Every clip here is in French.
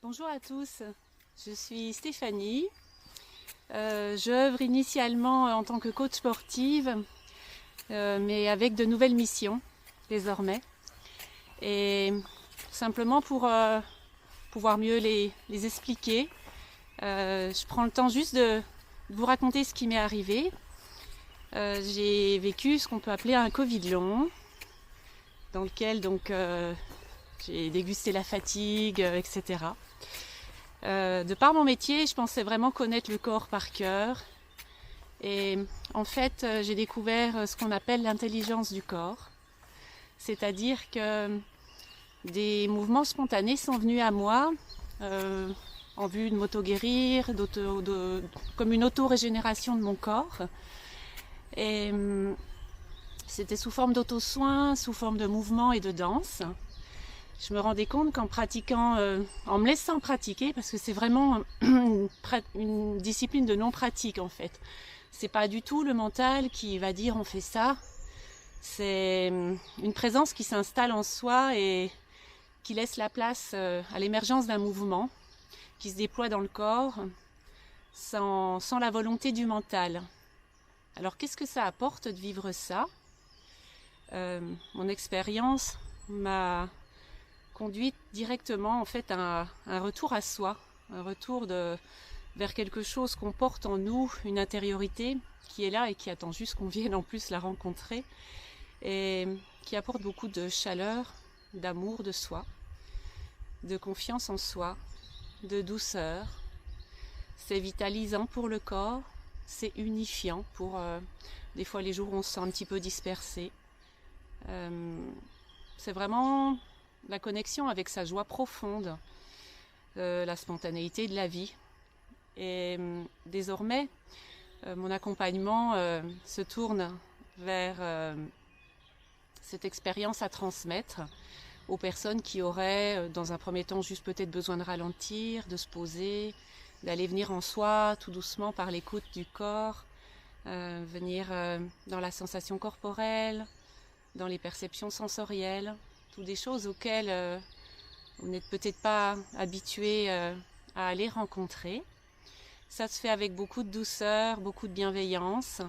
Bonjour à tous, je suis Stéphanie. J'œuvre initialement en tant que coach sportive, mais avec de nouvelles missions désormais. Et simplement pour pouvoir mieux les expliquer, je prends le temps juste de vous raconter ce qui m'est arrivé. J'ai vécu ce qu'on peut appeler un Covid long, dans lequel j'ai dégusté la fatigue, etc. De par mon métier, je pensais vraiment connaître le corps par cœur. Et en fait, j'ai découvert ce qu'on appelle l'intelligence du corps. C'est-à-dire que des mouvements spontanés sont venus à moi en vue de m'auto-guérir, comme une auto-régénération de mon corps. Et c'était sous forme d'auto-soin, sous forme de mouvement et de danse. Je me rendais compte qu'en pratiquant, en me laissant pratiquer, parce que c'est vraiment une discipline de non-pratique en fait. C'est pas du tout le mental qui va dire on fait ça. C'est une présence qui s'installe en soi et qui laisse la place à l'émergence d'un mouvement qui se déploie dans le corps sans la volonté du mental. Alors qu'est-ce que ça apporte de vivre ça ? Mon expérience m'a conduite directement en fait à un retour à soi, un retour vers quelque chose qu'on porte en nous, une intériorité qui est là et qui attend juste qu'on vienne en plus la rencontrer et qui apporte beaucoup de chaleur, d'amour de soi, de confiance en soi, de douceur. C'est vitalisant pour le corps, c'est unifiant pour des fois les jours où on se sent un petit peu dispersé. C'est vraiment la connexion avec sa joie profonde, la spontanéité de la vie. Et désormais, mon accompagnement se tourne vers cette expérience à transmettre aux personnes qui auraient, dans un premier temps, juste peut-être besoin de ralentir, de se poser, d'aller venir en soi tout doucement par l'écoute du corps, venir dans la sensation corporelle, dans les perceptions sensorielles, toutes des choses auxquelles vous n'êtes peut-être pas habitué à aller rencontrer. Ça se fait avec beaucoup de douceur, beaucoup de bienveillance.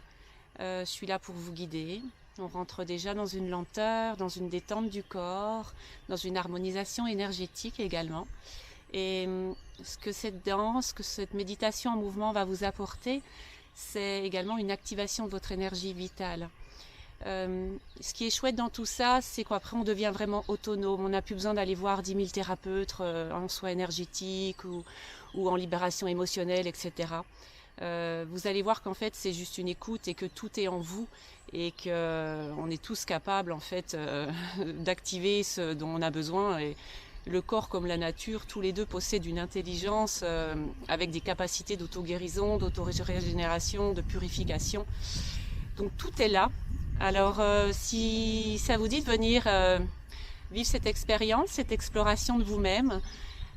Je suis là pour vous guider. On rentre déjà dans une lenteur, dans une détente du corps, dans une harmonisation énergétique également. Et ce que cette danse, que cette méditation en mouvement va vous apporter, c'est également une activation de votre énergie vitale. Ce qui est chouette dans tout ça, c'est qu'après on devient vraiment autonome. On n'a plus besoin d'aller voir 10 000 thérapeutes en soins énergétiques ou en libération émotionnelle, etc. Vous allez voir qu'en fait c'est juste une écoute et que tout est en vous et qu'on est tous capables en fait d'activer ce dont on a besoin. Et le corps comme la nature, tous les deux possèdent une intelligence avec des capacités d'auto-guérison, d'auto-régénération, de purification. Donc tout est là. Alors si ça vous dit de venir vivre cette expérience, cette exploration de vous-même,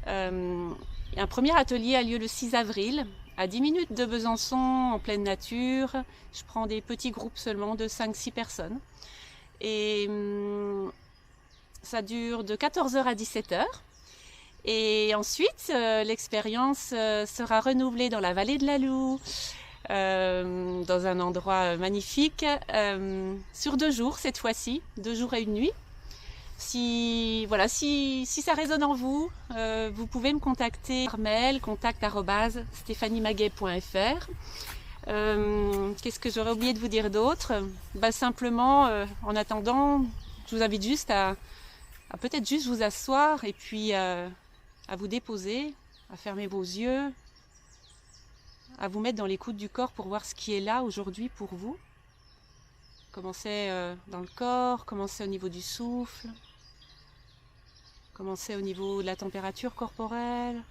un premier atelier a lieu le 6 avril à 10 minutes de Besançon en pleine nature. Je prends des petits groupes seulement de 5-6 personnes et ça dure de 14h à 17h. Et ensuite, l'expérience sera renouvelée dans la vallée de la Loue, dans un endroit magnifique, sur 2 jours cette fois-ci, 2 jours et 1 nuit. Si ça résonne en vous, vous pouvez me contacter par mail, contact@stephaniemaguet.fr. Qu'est-ce que j'aurais oublié de vous dire d'autre ? Simplement, en attendant, je vous invite juste à peut-être juste vous asseoir et puis à vous déposer, à fermer vos yeux, à vous mettre dans l'écoute du corps pour voir ce qui est là aujourd'hui pour vous. Commencez dans le corps, commencez au niveau du souffle, commencez au niveau de la température corporelle,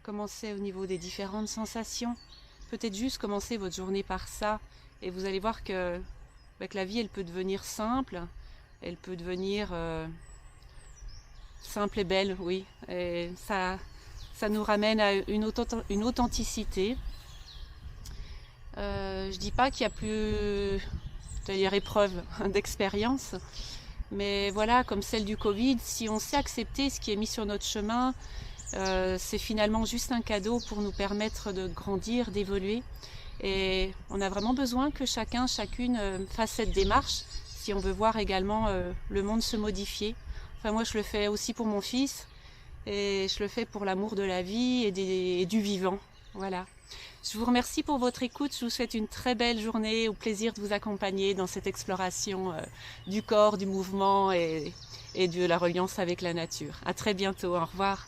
commencez au niveau des différentes sensations. Peut-être juste commencer votre journée par ça et vous allez voir que la vie elle peut devenir simple, elle peut devenir simple et belle, oui. Et ça nous ramène à une authenticité. Je dis pas qu'il y a plus épreuve d'expérience, mais voilà, comme celle du Covid, si on sait accepter ce qui est mis sur notre chemin, c'est finalement juste un cadeau pour nous permettre de grandir, d'évoluer. Et on a vraiment besoin que chacun, chacune fasse cette démarche si on veut voir également le monde se modifier. Enfin, moi, je le fais aussi pour mon fils et je le fais pour l'amour de la vie et du vivant. Voilà. Je vous remercie pour votre écoute. Je vous souhaite une très belle journée. Au plaisir de vous accompagner dans cette exploration du corps, du mouvement et de la reliance avec la nature. À très bientôt. Au revoir.